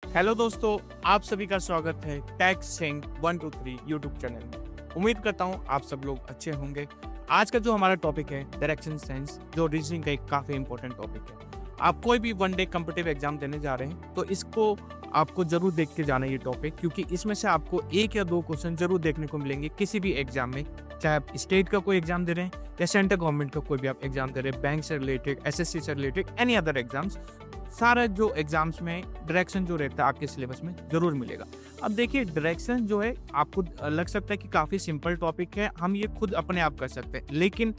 Hello दोस्तों, आप सभी का स्वागत है टैक्स सिंह 123 यूट्यूब चैनल में। उम्मीद करता हूँ आप सब लोग अच्छे होंगे। आज का जो हमारा टॉपिक है डायरेक्शन सेंस, जो रीजनिंग का एक काफ़ी इंपॉर्टेंट टॉपिक है। आप कोई भी वन डे कॉम्पिटिटिव एग्जाम देने जा रहे हैं तो इसको आपको जरूर देख के जाना ये टॉपिक, क्योंकि इसमें से आपको एक या दो क्वेश्चन जरूर देखने को मिलेंगे किसी भी एग्जाम में। चाहे आप स्टेट का कोई एग्जाम दे रहे हैं या सेंट्रल गवर्नमेंट का कोई भी आप एग्जाम दे रहे हैं, बैंक से रिलेटेड, एसएससी से रिलेटेड, एनी अदर एग्जाम्स, सारा जो एग्जाम्स में डायरेक्शन जो रहता है आपके सिलेबस में जरूर मिलेगा। अब देखिए, डायरेक्शन जो है आपको लग सकता है कि काफी सिंपल टॉपिक है, हम ये खुद अपने आप कर सकते हैं, लेकिन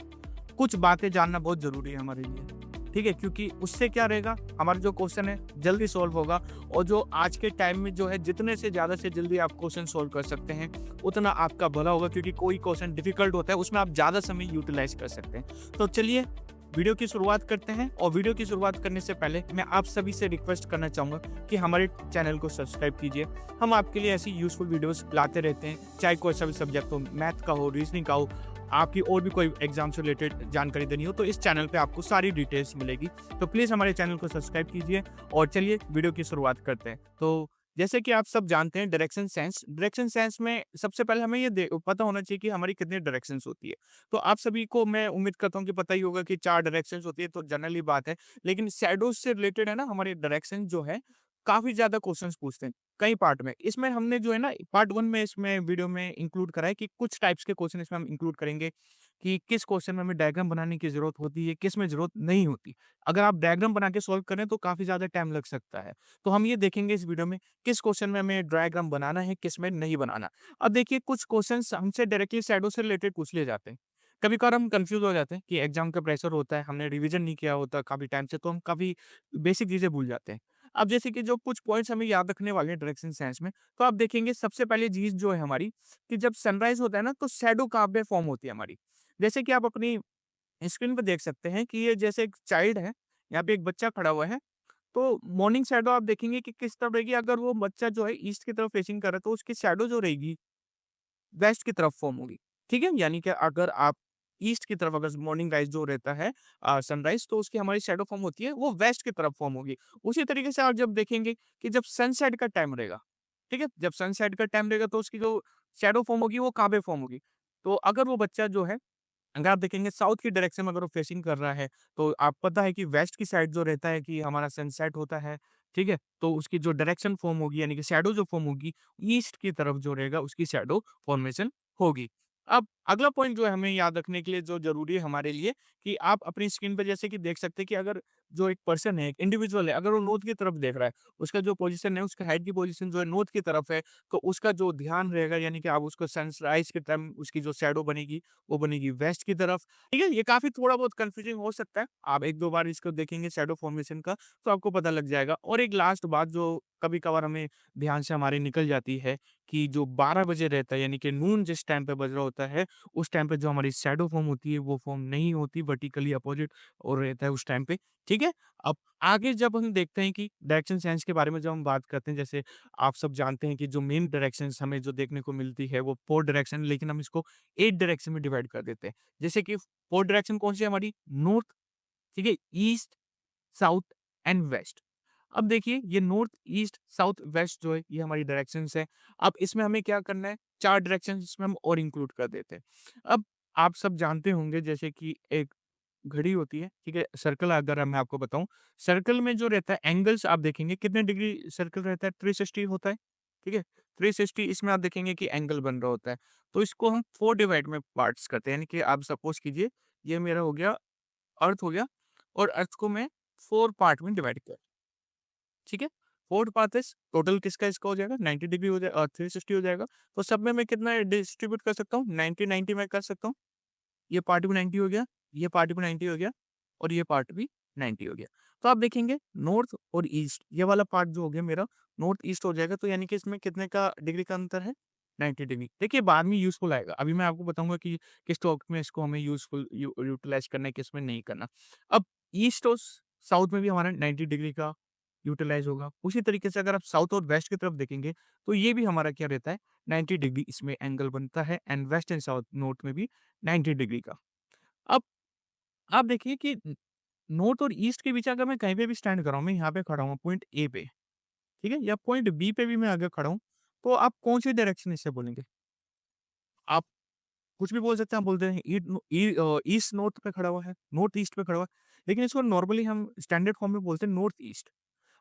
कुछ बातें जानना बहुत जरूरी है हमारे लिए। ठीक है, क्योंकि उससे क्या रहेगा, हमारा जो क्वेश्चन है जल्दी सॉल्व होगा। और जो आज के टाइम में जो है, जितने से ज्यादा से जल्दी आप क्वेश्चन सॉल्व कर सकते हैं उतना आपका भला होगा, क्योंकि कोई क्वेश्चन डिफिकल्ट होता है उसमें आप ज्यादा समय यूटिलाइज कर सकते हैं। तो चलिए वीडियो की शुरुआत करते हैं। और वीडियो की शुरुआत करने से पहले मैं आप सभी से रिक्वेस्ट करना चाहूँगा कि हमारे चैनल को सब्सक्राइब कीजिए। हम आपके लिए ऐसी यूजफुल वीडियोस लाते रहते हैं, चाहे कोई सा भी सब्जेक्ट हो, मैथ का हो, रीजनिंग का हो, आपकी और भी कोई एग्जाम से रिलेटेड जानकारी देनी हो तो इस चैनल पे आपको सारी डिटेल्स मिलेगी। तो प्लीज़ हमारे चैनल को सब्सक्राइब कीजिए और चलिए वीडियो की शुरुआत करते हैं। तो जैसे कि आप सब जानते हैं, डायरेक्शन सेंस में सबसे पहले हमें ये पता होना चाहिए कि हमारी कितनी डायरेक्शंस होती है। तो आप सभी को मैं उम्मीद करता हूँ कि पता ही होगा कि 4 डायरेक्शंस होती है, तो जनरली बात है। लेकिन शैडोज से रिलेटेड है ना, हमारे डायरेक्शन जो है काफ़ी ज़्यादा क्वेश्चंस पूछते हैं, कई पार्ट में। इसमें हमने जो है ना पार्ट 1 में इसमें वीडियो में इंक्लूड करा है कि कुछ टाइप्स के क्वेश्चन इसमें हम इंक्लूड करेंगे कि किस क्वेश्चन में हमें डायग्राम बनाने की ज़रूरत होती है, किस में ज़रूरत नहीं होती। अगर आप डायग्राम बना के सॉल्व करें तो काफ़ी ज़्यादा टाइम लग सकता है। तो हम ये देखेंगे इस वीडियो में किस क्वेश्चन में हमें डायग्राम बनाना है, किस में नहीं बनाना। अब देखिए, कुछ क्वेश्चंस हमसे डायरेक्टली शैडो से रिलेटेड पूछ लिए जाते हैं। कभी-कभार हम कन्फ्यूज़ हो जाते हैं कि एग्ज़ाम का प्रेशर होता है, हमने रिवीजन नहीं किया होता काफ़ी टाइम से, तो हम काफ़ी बेसिक चीज़ें भूल जाते हैं। अब जैसे कि जो कुछ पॉइंट्स हमें याद रखने वाले हैं डायरेक्शन सेंस में, तो आप देखेंगे सबसे पहली चीज़ जो है हमारी, कि जब सनराइज़ होता है ना तो शैडो कहाँ पे फॉर्म होती है हमारी। जैसे कि आप अपनी स्क्रीन पे देख सकते हैं कि ये जैसे एक चाइल्ड है, यहाँ पे एक बच्चा खड़ा हुआ है। तो मॉर्निंग शैडो आप देखेंगे कि किस तरफ रहेगी। अगर वो बच्चा जो है ईस्ट की तरफ फेसिंग कर रहा है तो उसकी शैडो जो रहेगी वेस्ट की तरफ फॉर्म होगी। ठीक है? यानी कि अगर आप ईस्ट की तरफ, अगर मॉर्निंग राइज़ जो रहता है सनराइज़, तो उसकी हमारी शैडो फॉर्म होती है, वो वेस्ट की तरफ फॉर्म होगी। उसी तरीके से आप जब देखेंगे कि जब सनसेट का टाइम रहेगा, ठीक है? जब सनसेट का टाइम रहेगा तो उसकी जो शैडो फॉर्म होगी वो कहाँ पे फॉर्म होगी? तो अगर वो बच्चा जो है, अगर आप देखेंगे साउथ की डायरेक्शन में अगर वो फेसिंग कर रहा है, तो आप पता है कि वेस्ट की साइड जो रहता है कि हमारा सनसेट होता है, ठीक है? तो उसकी जो डायरेक्शन फ़ॉर्म होगी, यानी कि शैडो जो फ़ॉर्म होगी, ईस्ट की तरफ जो रहेगा उसकी शैडो फ़ॉर्मेशन होगी। अब अगला पॉइंट जो है हमें याद रखने के लिए जो ज़रूरी है हमारे लिए, कि आप अपनी स्क्रीन पे जैसे कि देख सकते हैं कि अगर जो एक पर्सन है, एक इंडिविजुअल है, अगर वो नॉर्थ की तरफ देख रहा है, उसका जो पोज़ीशन है, उसका हेड की पोज़ीशन जो है नॉर्थ की तरफ है, तो उसका जो ध्यान रहेगा, यानी कि आप उसको सनराइज़ के टाइम उसकी जो शैडो बनेगी, वो बनेगी वेस्ट की तरफ। ठीक है? ये काफ़ी थोड़ा बहुत कन्फ्यूजिंग हो सकता है। आप 1-2 बार इसको देखेंगे शैडो फॉर्मेशन का, तो आपको पता लग जाएगा। और एक लास्ट बात जो कभी-कभार हमें ध्यान से हमारे निकल जाती है, कि जो 12 बजे रहता है, यानी कि नून जिस टाइम पे बज रहा होता है, उस टाइम पे जो हमारी शैडो फॉर्म होती है, वो फॉर्म नहीं होती, वर्टिकली अपोज़िट और रहता है उस टाइम पे। ठीक है? अब आगे जब हम देखते हैं कि डायरेक्शन सेंस के बारे में जब हम बात करते हैं, जैसे आप सब जानते हैं कि जो मेन डायरेक्शंस हमें जो देखने को मिलती है, वो 4 डायरेक्शन, लेकिन हम इसको 8 डायरेक्शन में डिवाइड कर देते हैं। जैसे कि 4 डायरेक्शन कौन-सी है हमारी? नॉर्थ, ठीक है? East, south and west. अब देखिए, ये नॉर्थ, ईस्ट, साउथ, वेस्ट जो है ये हमारी डायरेक्शंस है। अब इसमें हमें क्या करना है? 4 डायरेक्शंस इसमें हम और इंक्लूड कर देते हैं। अब आप सब जानते होंगे जैसे कि एक घड़ी होती है, ठीक है? सर्कल अगर मैं आपको बताऊँ, सर्कल में जो रहता है एंगल्स आप देखेंगे कितने डिग्री सर्कल रहता है? 360 होता है, ठीक है? 360 इसमें आप देखेंगे कि एंगल बन रहा होता है। तो इसको हम 4 डिवाइड में पार्ट्स करते हैं, यानी कि आप सपोज़ कीजिए ये मेरा हो गया, अर्थ हो गया, और अर्थ को मैं 4 पार्ट में डिवाइड किया, ठीक है? 4 पार्ट इज़ टोटल किसका इसका हो जाएगा 90 डिग्री हो जाए 360 हो जाएगा। तो सब में मैं कितना डिस्ट्रीब्यूट कर सकता हूँ? 90-90 में कर सकता हूँ। ये पार्ट भी 90 हो गया, ये पार्ट भी 90 हो गया, और ये पार्ट भी 90 हो गया। तो आप देखेंगे नॉर्थ और ईस्ट, ये वाला पार्ट जो हो गया मेरा नॉर्थ ईस्ट हो जाएगा, तो यानी कि इसमें कितने का डिग्री का अंतर है? 90 डिग्री। देखिए, बाद में यूज़फुल आएगा। अभी मैं आपको बताऊँगा कि किस टॉपिक में इसको हमें यूज़फुल यूटिलाइज़ करना है, किसमें नहीं करना। अब ईस्ट और साउथ में भी हमारा 90 डिग्री का यूटिलाइज़ होगा। उसी तरीके से अगर आप साउथ और वेस्ट की तरफ देखेंगे, तो ये भी हमारा क्या रहता है, 90 डिग्री इसमें एंगल बनता है, and west and south north में भी 90 डिग्री का। अब आप देखिए कि नॉर्थ और ईस्ट के बीच अगर मैं कहीं पे भी स्टैंड कर रहा हूँ, मैं यहाँ पे खड़ा हूँ पॉइंट ए पे, ठीक है? या पॉइंट बी पे भी मैं अगर खड़ा हूँ, तो आप कौन-सी डायरेक्शन इससे बोलेंगे? आप कुछ भी बोल सकते हैं, आप बोलते हैं ईस्ट नॉर्थ पे खड़ा हुआ है, नॉर्थ ईस्ट पे खड़ा हुआ है, लेकिन इसको नॉर्मली हम स्टैंडर्ड फॉर्म में बोलते हैं नॉर्थ ईस्ट।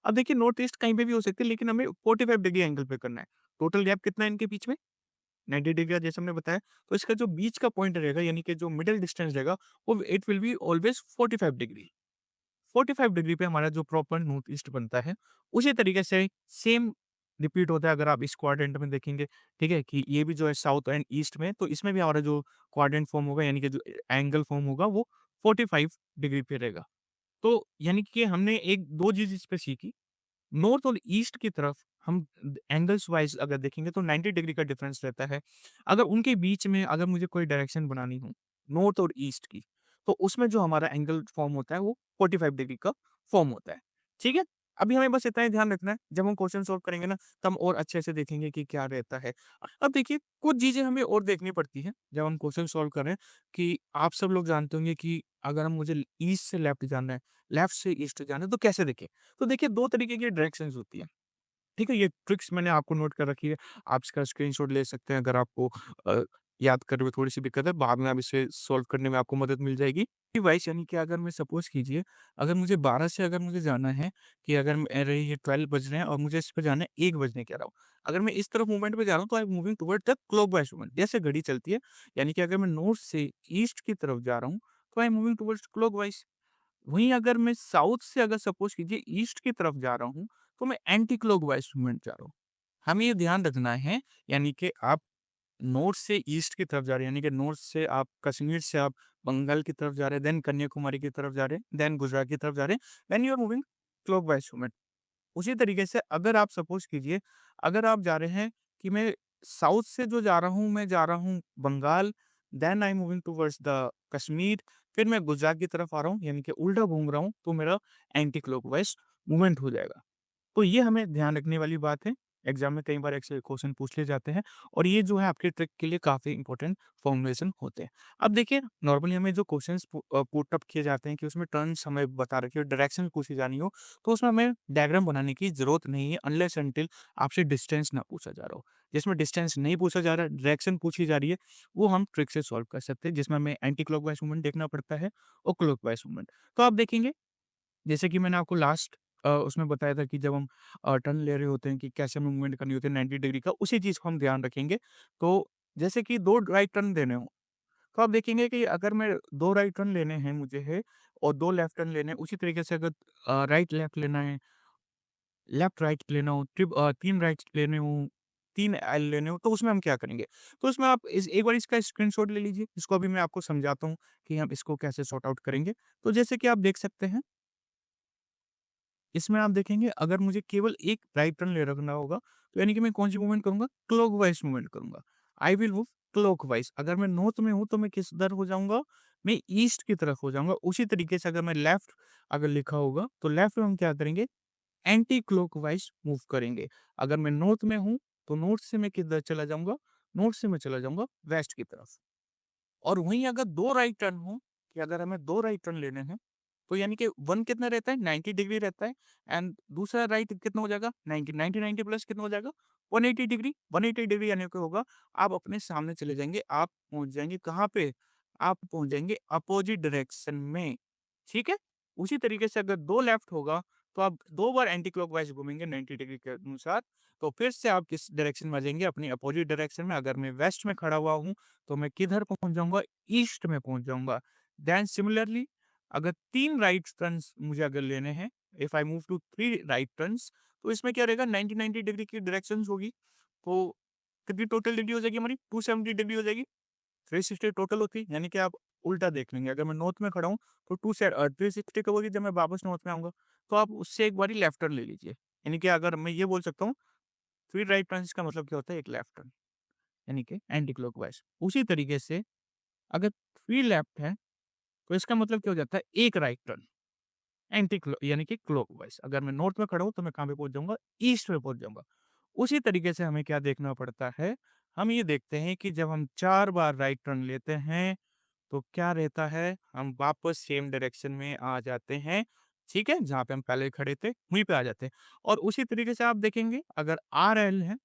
अब देखिए नॉर्थ ईस्ट कहीं पे भी हो सकती है, लेकिन हमें 45 डिग्री एंगल पे करना है। टोटल गैप कितना है इनके बीच में? 90 डिग्री का, जैसे हमने बताया, तो इसका जो बीच का पॉइंट रहेगा, यानी कि जो मिडल डिस्टेंस रहेगा, वो it will be always 45 degree. 45 degree पे हमारा जो प्रॉपर नॉर्थ ईस्ट बनता है, उसी तरीके से सेम रिपीट होता है अगर आप इस क्वाड्रेंट में देखेंगे, ठीक है? कि ये भी जो है साउथ एंड ईस्ट में, तो इसमें भी हमारा जो क्वाड्रेंट फॉर्म होगा, यानी कि जो एंगल फॉर्म होगा, वो 45 डिग्री पे रहेगा। तो यानी कि हमने एक 2 चीज़ इस पे सीखी। नॉर्थ और ईस्ट की तरफ हम एंगल्स वाइज़ अगर देखेंगे तो 90 डिग्री का डिफरेंस रहता है। अगर उनके बीच में अगर मुझे कोई डायरेक्शन बनानी हो, नॉर्थ और ईस्ट की, तो उसमें जो हमारा एंगल फॉर्म होता है वो 45 डिग्री का फॉर्म होता है। ठीक है? अभी हमें बस इतना ही ध्यान रखना है, जब हम क्वेश्चन सॉल्व करेंगे ना, तब हम और अच्छे से देखेंगे कि क्या रहता है। अब देखिए कुछ चीज़ें हमें और देखनी पड़ती हैं, जब हम क्वेश्चन सॉल्व कर रहे हैं, कि आप सब लोग जानते होंगे कि अगर हम मुझे ईस्ट से लेफ्ट जाना है, लेफ्ट से ईस्ट जाना है, तो कैसे देखें? तो देखिए 2 तरीके की डायरेक्शंस होती हैं, ठीक है? ये ट्रिक्स मैंने आपको नोट कर रखी है। आप इसका स्क्रीनशॉट ले सकते हैं अगर आपको अ, याद करने में थोड़ी-सी दिक्कत है, बाद में आप इसे सॉल्व करने में आपको मदद मिल जाएगी। डिवाइस यानी कि अगर मैं सपोज़ कीजिए, अगर मुझे 12 से अगर मुझे जाना है, कि अगर मेरे ये 12 बज रहे हैं और मुझे इस पे जाना है 1 बजने के अराउंड। अगर मैं इस तरफ मूवमेंट पे जा रहा हूँ, तो आई am moving towards the clockwise movement, जैसे घड़ी चलती है। यानी कि अगर मैं नॉर्थ से ईस्ट की तरफ जा रहा हूँ, तो आई एम मूविंग टुवर्ड्स क्लॉकवाइज़। वहीं अगर मैं साउथ से अगर सपोज़ कीजिए ईस्ट की तरफ जा रहा हूँ, तो मैं एंटी क्लॉकवाइज़ मूवमेंट जा रहा हूँ। हमें ये ध्यान रखना है, यानी कि आप नॉर्थ से ईस्ट की तरफ जा रहे हैं, यानी कि नॉर्थ से आप कश्मीर से आप बंगाल की तरफ जा रहे हैं, देन कन्याकुमारी की तरफ जा रहे हैं, देन गुजरात की तरफ जा रहे हैं, when you are moving clockwise movement. उसी तरीके से अगर आप सपोज़ कीजिए, अगर आप जा रहे हैं कि मैं साउथ से जो जा रहा हूँ, मैं जा रहा हूँ Bengal, then I am moving towards the Kashmir, फिर मैं गुजरात की तरफ आ रहा हूँ, यानी कि उल्टा घूम रहा हूँ, तो मेरा एंटी क्लॉकवाइज़ मूवमेंट हो जाएगा। तो ये हमें ध्यान रखने वाली बात है। एग्ज़ाम में कई बार ऐसे क्वेश्चन पूछ लिए जाते हैं, और ये जो है आपके ट्रिक के लिए काफ़ी इम्पोर्टेंट फॉर्मुलेशन होते हैं। अब देखिए नॉर्मली हमें जो क्वेश्चंस पुट अप किए जाते हैं, कि उसमें टर्न्स हमें बता रखी हो, डायरेक्शन पूछी जानी हो, तो उसमें हमें डायग्राम बनाने की ज़रूरत नहीं है, अनलेस अंटिल आपसे डिस्टेंस ना पूछा जा रहा हो। जिसमें डिस्टेंस नहीं पूछा जा रहा है, डायरेक्शन पूछी जा रही है, वो हम ट्रिक से सॉल्व कर सकते हैं, जिसमें हमें एंटी क्लॉकवाइज़ मूवमेंट देखना पड़ता है और क्लॉकवाइज़ मूवमेंट। तो आप देखेंगे, जैसे कि मैंने आपको लास्ट उसमें बताया था कि जब हम टर्न ले रहे होते हैं, कि कैसे हमें मूवमेंट करनी होती है 90 डिग्री का, उसी चीज़ को हम ध्यान रखेंगे। तो जैसे कि 2 राइट टर्न देने हों, तो आप देखेंगे कि अगर मैं 2 राइट टर्न लेने हैं मुझे है, और 2 लेफ्ट टर्न लेने हैं, उसी तरीके से अगर राइट लेफ्ट लेना है, लेफ्ट राइट लेना हो, 3 राइट लेने हों, 3 एल लेने हों, तो उसमें हम क्या करेंगे? तो उसमें आप इस एक बार इसका स्क्रीनशॉट ले लीजिए, इसको अभी मैं आपको समझाता हूँ कि हम इसको कैसे सॉर्ट आउट करेंगे। तो जैसे कि आप देख सकते हैं, इसमें आप देखेंगे अगर मुझे केवल एक राइट टर्न ले रखना होगा, तो यानी कि मैं कौन-सी मूवमेंट करूँगा? क्लॉकवाइज़ मूवमेंट करूँगा। I will move clockwise. अगर मैं नॉर्थ में हूँ, तो मैं किस तरफ हो जाऊँगा? मैं ईस्ट की तरफ हो जाऊँगा। उसी तरीके से अगर मैं लेफ्ट अगर लिखा होगा, तो लेफ्ट में हम क्या करेंगे? एंटी क्लॉकवाइज़ मूव करेंगे। अगर मैं नॉर्थ में हूँ, तो नॉर्थ से मैं किधर चला जाऊँगा? नॉर्थ से मैं चला जाऊँगा वेस्ट की तरफ। और वहीं अगर 2 राइट टर्न हो, कि अगर हमें 2 राइट टर्न लेने हैं, तो यानी कि 1 कितना रहता है? 90 डिग्री रहता है, एंड दूसरा राइट कितना हो जाएगा? 90, 90 प्लस कितना हो जाएगा? 180 डिग्री। 180 डिग्री यानी क्या होगा? आप अपने सामने चले जाएँगे, आप पहुँच जाएँगे कहाँ पे? आप पहुँच जाएँगे अपोज़िट डायरेक्शन में, ठीक है? उसी तरीके से अगर 2 लेफ्ट होगा, तो आप 2 बार एंटी क्लॉकवाइज़ घूमेंगे 90 डिग्री के अनुसार, तो फिर से आप किस डायरेक्शन में आ जाएँगे? अपनी अपोज़िट डायरेक्शन में। अगर मैं वेस्ट में खड़ा हुआ हूँ, तो मैं किधर पहुँच जाऊँगा? ईस्ट में पहुँच जाऊँगा। देन सिमिलरली अगर 3 राइट टर्न्स मुझे अगर लेने हैं, if I move to 3 right turns, तो इसमें क्या रहेगा? 90-90 डिग्री की डायरेक्शंस होगी। तो कितनी टोटल डिग्री हो जाएगी हमारी? 270 डिग्री हो जाएगी। 360 टोटल होती है, यानी कि आप उल्टा देख लेंगे। अगर मैं नॉर्थ में खड़ा हूँ, तो 360 कब होगी? जब मैं वापस नॉर्थ में आऊँगा। तो आप उससे एक बारी लेफ्ट टर्न ले लीजिए। यानी कि अगर मैं ये बोल सकता हूँ, 3 राइट टर्न्स का मतलब क्या होता है? 1 लेफ्ट टर्न, यानी कि एंटी क्लॉकवाइज़। उसी तरीके से अगर 3 लेफ्ट है, तो इसका मतलब क्या हो जाता है? 1 राइट टर्न, एंटी क्लॉ यानी कि क्लॉकवाइज़। अगर मैं नॉर्थ में खड़ा हूँ, तो मैं कहाँ पे पहुँच जाऊँगा? ईस्ट में पहुँच जाऊँगा। उसी तरीके से हमें क्या देखना पड़ता है? हम ये देखते हैं कि जब हम 4 बार राइट टर्न लेते हैं, तो क्या रहता है? हम वापस सेम डायरेक्शन में आ जाते हैं, ठीक है? जहाँ पे हम पहले खड़े थे, वहीं पे आ जाते हैं। और उसी तरीके से आप देखेंगे अगर आर-एल है,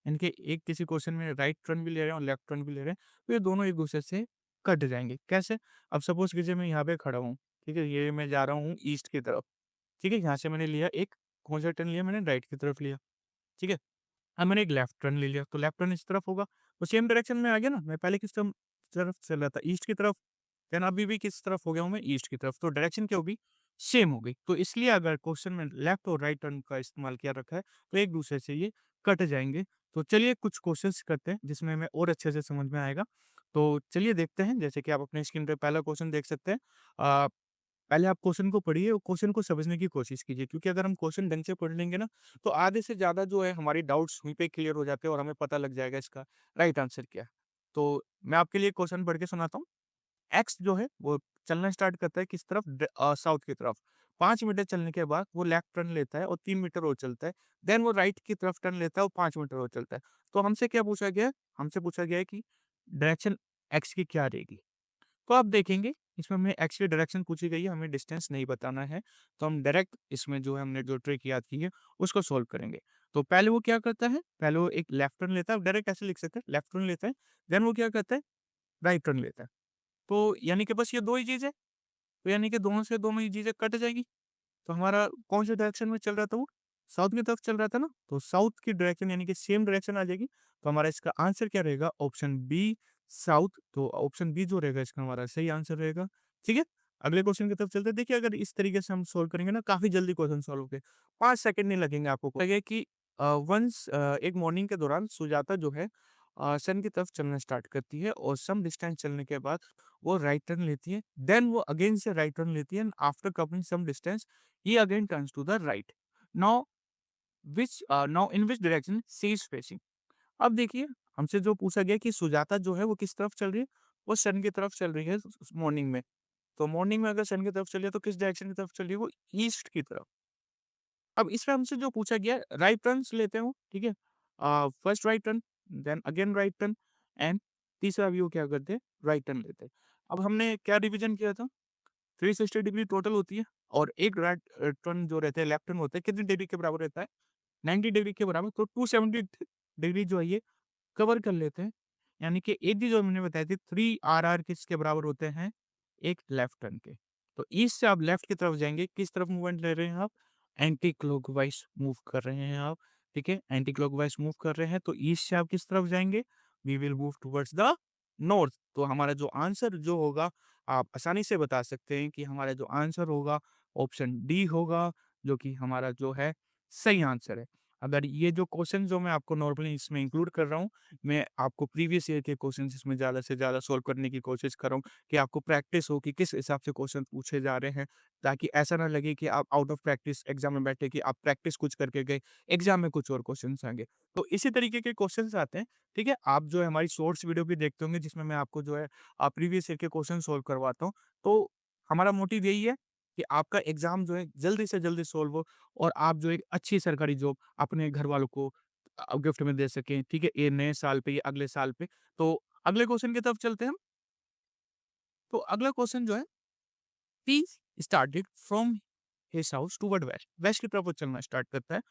इनके एक किसी क्वेश्चन में राइट टर्न भी ले रहे हैं और लेफ्ट टर्न भी ले रहे हैं, तो ये दोनों एक-दूसरे से कट जाएँगे। कैसे? अब सपोज़ कीजिए मैं यहाँ पे खड़ा हूँ, ठीक है? ये मैं जा रहा हूँ ईस्ट की तरफ, ठीक है? यहाँ से मैंने लिया एक कौन-सा टर्न लिया मैंने राइट की तरफ लिया, ठीक है? अब मैंने एक लेफ्ट टर्न ले लिया, तो लेफ्ट टर्न इस तरफ होगा, तो सेम डायरेक्शन में आ गया ना? मैं पहले किस तरफ चल रहा था? ईस्ट की तरफ, देन अभी भी किस तरफ हो गया हूँ मैं? ईस्ट की तरफ, तो डायरेक्शन क्या होगी? सेम हो गई। तो इसलिए अगर क्वेश्चन में लेफ्ट और राइट टर्न का इस्तेमाल किया रखा है, तो एक-दूसरे से ये कट जाएँगे। तो चलिए कुछ क्वेश्चन्स करते हैं, जिसमें हमें और अच्छे से समझ में आएगा। तो चलिए देखते हैं, जैसे कि आप अपने स्क्रीन पे पहला क्वेश्चन देख सकते हैं। अ पहले आप क्वेश्चन को पढ़िए और क्वेश्चन को समझने की कोशिश कीजिए क्योंकि अगर हम क्वेश्चन ढंग से पढ़ लेंगे ना, तो आधे से ज़्यादा जो है हमारी डाउट्स वहीं पे क्लियर हो जाते हैं और हमें पता लग जाएगा इसका राइट आंसर क्या है। तो मैं आपके लिए क्वेश्चन पढ़ के सुनाता हूँ। एक्स जो है वो चलना स्टार्ट करता है किस तरफ? साउथ की तरफ। 5 मीटर चलने के बाद वो लेफ्ट टर्न लेता है और 3 मीटर और चलता है। देन वो राइट की तरफ टर्न लेता है और 5 मीटर और चलता है। तो हमसे क्या पूछा गया है? हमसे पूछा गया है कि डायरेक्शन एक्स की क्या रहेगी? तो आप देखेंगे इसमें हमें एक्स की डायरेक्शन पूछी गई है, हमें डिस्टेंस नहीं बताना है, तो हम डायरेक्ट इसमें जो है हमने जो ट्रिक याद की है, उसको सॉल्व करेंगे। तो पहले वो क्या करता है, पहले वो एक लेफ्ट टर्न लेता है, डायरेक्ट ऐसे लिख सकते हैं, लेफ्ट टर्न लेता है, देन वो क्या करता है, राइट टर्न लेता है। तो यानी कि बस ये 2 ही चीज़ है, तो यानी कि दोनों से दोनों ही चीज़ें कट जाएगी। तो हमारा कौन से डायरेक्शन में चल रहा था वो? साउथ की तरफ चल रहा था ना, तो साउथ की डायरेक्शन यानी कि सेम डायरेक्शन आ जाएगी। तो हमारा इसका आंसर क्या रहेगा? Option B south. तो ऑप्शन बी जो रहेगा इसका हमारा सही आंसर रहेगा। ठीक है? अगले क्वेश्चन की तरफ चलते हैं। देखिए अगर इस तरीके से हम सोल्व करेंगे ना काफ़ी जल्दी क्वेश्चन सोल्व होंगे। 5 सेकंड नहीं लगेंगे आपको। लगे कि एक मॉर्निंग के दौरान सुजाता जो है सन की तरफ चलना स्टार्ट करती है और सम डिस्टेंस चलने के बाद वो राइट टर्न लेती है। देन वो अगेन से राइट टर्न लेती है and after covering some distance he again turns to the right. Now now in which direction she is facing? अब देखिए हमसे जो पूछा गया कि सुजाता जो है वो किस तरफ चल रही है? वो सन की तरफ चल रही है मॉर्निंग में। तो मॉर्निंग में अगर सन की तरफ चल रही है तो किस डायरेक्शन की तरफ चल रही है? वो ईस्ट की तरफ। अब इसमें हमसे जो पूछा गया है राइट टर्न्स लेते हैं वो, ठीक है? First right turn, then again right turn and तीसरा भी वो क्या करते हैं? राइट टर्न लेते हैं। अब हमने क्या रिवीजन किया था? 360 डिग्री टोटल होती है और एक राइट टर्न जो रहता है लेफ्ट टर्न होता है कितनी डिग्री के बराबर रहता है? 90 डिग्री के बराबर। तो 270 डिग्री जो है ये कवर कर लेते हैं। यानी कि एक चीज़ जो मैंने बताई थी 3 आर-आर किसके बराबर होते हैं? एक लेफ्ट टर्न के। तो ईस्ट से आप लेफ्ट की तरफ जाएँगे, किस तरफ मूवमेंट ले रहे हैं आप? एंटी क्लॉकवाइज़ मूव कर रहे हैं आप, ठीक है? एंटी क्लॉकवाइज़ मूव कर रहे हैं, तो ईस्ट से आप किस तरफ जाएँगे? We will move towards the north. तो हमारा जो आंसर जो होगा, आप आसानी से बता सकते हैं कि हमारा जो आंसर होगा, ऑप्शन डी होगा, जो कि हमारा जो है सही आंसर है। अगर ये जो क्वेश्चन जो मैं आपको नॉर्मली इसमें इंक्लूड कर रहा हूँ, मैं आपको प्रीवियस ईयर के क्वेश्चन्स इसमें ज़्यादा से ज़्यादा सॉल्व करने की कोशिश कर रहा हूँ कि आपको प्रैक्टिस हो कि किस हिसाब से क्वेश्चन पूछे जा रहे हैं, ताकि ऐसा ना लगे कि आप आउट ऑफ प्रैक्टिस एग्ज़ाम में बैठे कि आप प्रैक्टिस कुछ करके गए, एग्ज़ाम में कुछ और क्वेश्चन्स आएँगे। तो इसी तरीके के क्वेश्चन्स आते हैं, ठीक है? आप जो है हमारी शॉर्ट्स वीडियो भी देखते होंगे जिसमें मैं आपको जो है प्रीवियस ईयर के क्वेश्चन सॉल्व करवाता हूँ। तो हमारा मोटिव यही है कि आपका एग्ज़ाम जो है जल्दी से जल्दी सॉल्व हो और आप जो एक अच्छी सरकारी जॉब अपने घरवालों को गिफ्ट में दे सकें, ठीक है? ये नए साल पे या अगले साल पे। तो अगले क्वेश्चन की तरफ चलते हैं हम। तो अगला क्वेश्चन जो है, he started from his house toward west. West की तरफ वो चलना स्टार्ट करता है।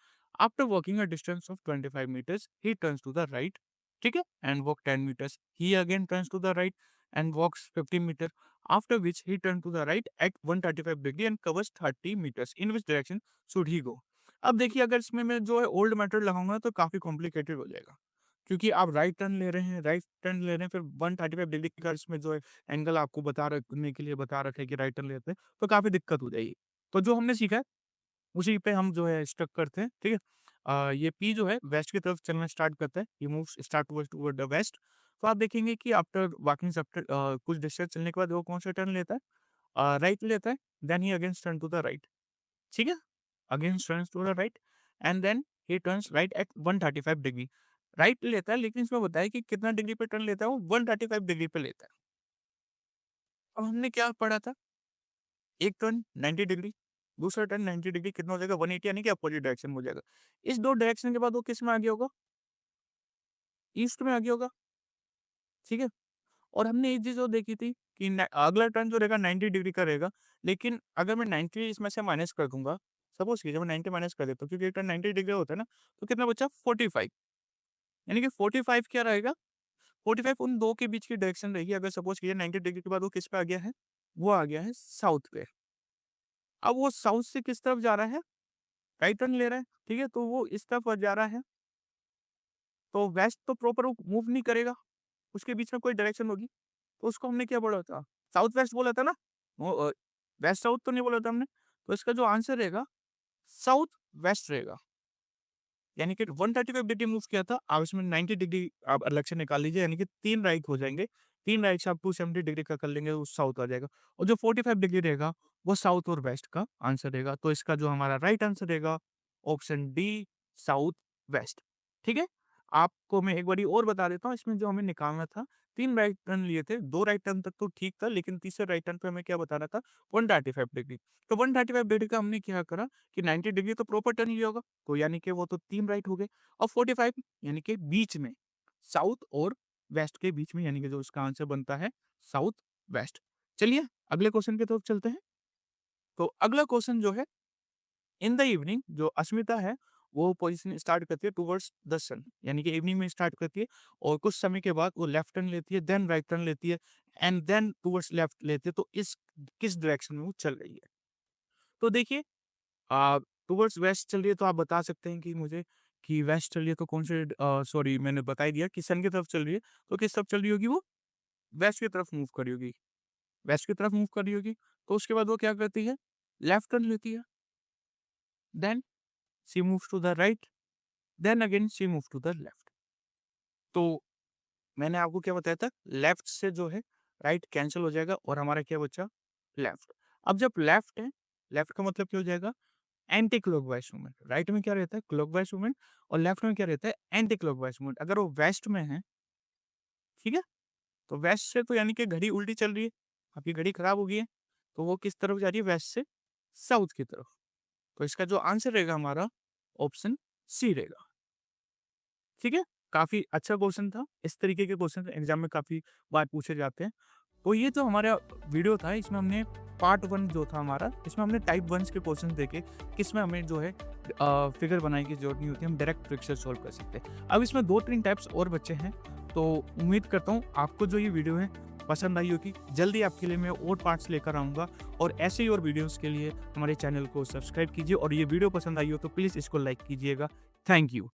After walking a distance of 25 meters, he turns to the right, ठीक है? And walk 10 meters. He again turns to the right and walks 15 meter. After which he turn to the right at 135 degree and covers 30 meters. In which direction should he go? अब देखिए अगर इसमें मैं जो है old method लगाऊंगा तो काफी कॉम्प्लिकेटेड हो जाएगा। क्योंकि आप राइट टर्न ले रहे हैं, राइट टर्न ले रहे हैं, फिर 135 डिग्री का इसमें जो है एंगल आपको बता रखने के लिए बता रखा है कि राइट टर्न लेते हैं, तो काफ़ी दिक्कत हो जाएगी। तो जो हमने सीखा है, उसी पे हम जो है स्टक करते हैं, ठीक है? ये पी जो है वेस्ट की तरफ चलना स्टार्ट करता है, he moves start towards toward the west. तो आप देखेंगे कि आफ्टर वॉकिंग आफ्टर कुछ डिस्टेंस चलने के बाद वो कौन सा टर्न लेता है? राइट लेता है, then he again turn to the right, ठीक है? Again turns to the right and then he turns right at 135 degree. Right लेता है लेकिन इसमें बताया कि कितना डिग्री पे टर्न लेता है वो 135 डिग्री पे लेता है। अब हमने क्या पढ़ा था? एक टर्न 90 डिग्री, दूसरा टर्न 90 डिग्री कितना हो जाएगा 180 यानी कि अपोजिट डायरेक्शन में हो जाएगा। इस 2 डायरेक्शन के बाद वो किस में आ गया होगा? ईस्ट में आ गया होगा, ठीक है? और हमने एक चीज़ और देखी थी कि अगला टर्न जो रहेगा 90 डिग्री का रहेगा, लेकिन अगर मैं 90 इसमें से माइनस कर दूंगा, सपोज कीजिए मैं 90 माइनस कर देता हूँ क्योंकि एक टर्न 90 डिग्री होता है ना, तो कितना बचा 45, यानी कि 45 क्या रहेगा, 45 उन दो के बीच की डायरेक्शन रहेगी। अगर सपोज कीजिए 90 डिग्री के बाद वो किस पे आ गया है, वो आ गया है साउथ पे। अब वो साउथ से किस तरफ जा रहा है, राइट टर्न ले रहा है, ठीक है, तो वो इस तरफ जा रहा है, तो वेस्ट तो प्रॉपर वो मूव नहीं करेगा, उसके बीच में कोई डायरेक्शन होगी, तो उसको हमने क्या बोला था, साउथ वेस्ट बोला था ना, वो वेस्ट साउथ तो नहीं बोला था हमने, तो इसका जो आंसर रहेगा साउथ वेस्ट रहेगा। यानी कि 135 डिग्री मूव किया था, आप इसमें 90 डिग्री आप अलग से निकाल लीजिए, यानी कि 3 राइट हो जाएँगे। 3 राइट से आप 270 डिग्री का कर लेंगे, वो साउथ आ जाएगा और जो 45 डिग्री रहेगा, वो साउथ और वेस्ट का आंसर रहेगा। तो इसका जो हमारा राइट आंसर रहेगा, ऑप्शन डी, साउथ वेस्ट। ठीक है? आपको मैं एक बारी और बता देता हूँ, इसमें जो हमें निकालना था, 3 राइट टर्न लिए थे, 2 राइट टर्न तक तो ठीक था, लेकिन तीसरे राइट टर्न पे हमें क्या बताना था, 135 डिग्री। तो 135 डिग्री का हमने क्या करा कि 90 डिग्री तो प्रॉपर टर्न लिया होगा, तो यानी कि वो तो 3 राइट हो गए और 45 यानी कि बीच में, साउथ और वेस्ट के बीच में, यानी कि जो इसका आंसर बनता है साउथ वेस्ट। चलिए अगले क्वेश्चन की तरफ चलते हैं। तो अगला क्वेश्चन जो है, इन द इवनिंग जो अस्मिता है, वो पोजीशन स्टार्ट करती है टुवर्ड्स द सन, यानी कि इवनिंग में स्टार्ट करती है और कुछ समय के बाद वो लेफ्ट टर्न लेती है, देन राइट टर्न लेती है एंड देन टुवर्ड्स लेफ्ट लेती है। तो इस किस डायरेक्शन में वो चल रही है? तो देखिए, टुवर्ड्स वेस्ट चल रही है, तो आप बता सकते हैं कि मुझे कि वेस्ट चल रही है तो कौन से सॉरी मैंने बता ही दिया कि सन की तरफ चल रही है, तो किस तरफ चल रही होगी वो? वेस्ट की तरफ मूव कर रही होगी, वेस्ट की तरफ मूव कर रही होगी। तो उसके बाद वो क्या करती है? लेफ्ट टर्न लेती है, then she moves to the right, then again she move to the left. तो मैंने आपको क्या बताया था? लेफ्ट से जो है राइट कैंसल हो जाएगा और हमारा क्या बचा? लेफ्ट। अब जब लेफ्ट है, लेफ्ट का मतलब क्या हो जाएगा? Anti clockwise movement. राइट में क्या रहता है? क्लॉकवाइज मूवमेंट और लेफ्ट में क्या रहता है? Anti clockwise movement. अगर वो वेस्ट में है, ठीक है? तो वेस्ट से तो यानी कि घड़ी उल्टी चल रही है, आपकी घड़ी खराब हो गई है, तो वो किस तरफ जा रही है? वेस्ट से साउथ की तरफ। तो इसका जो आंसर रहेगा हमारा, ऑप्शन सी रहेगा। ठीक है? काफ़ी अच्छा क्वेश्चन था। इस तरीके के क्वेश्चन एग्ज़ाम में काफ़ी बार पूछे जाते हैं। तो ये जो हमारा वीडियो था, इसमें हमने पार्ट 1 जो था हमारा, इसमें हमने टाइप 1 के क्वेश्चन देखे, किसमें हमें जो है फिगर बनाने की ज़रूरत नहीं होती, हम डायरेक्ट ट्रिक से सॉल्व कर सकते हैं। अब इसमें 2-3 टाइप्स और बचे हैं, तो उम्मीद करता हूँ आपको जो ये वीडियो है पसंद आई होगी। जल्दी आपके लिए मैं और पार्ट्स लेकर आऊँगा और ऐसे ही और वीडियोज़ के लिए हमारे चैनल को सब्सक्राइब कीजिए और ये वीडियो पसंद आई हो तो प्लीज़ इसको लाइक कीजिएगा। Thank you.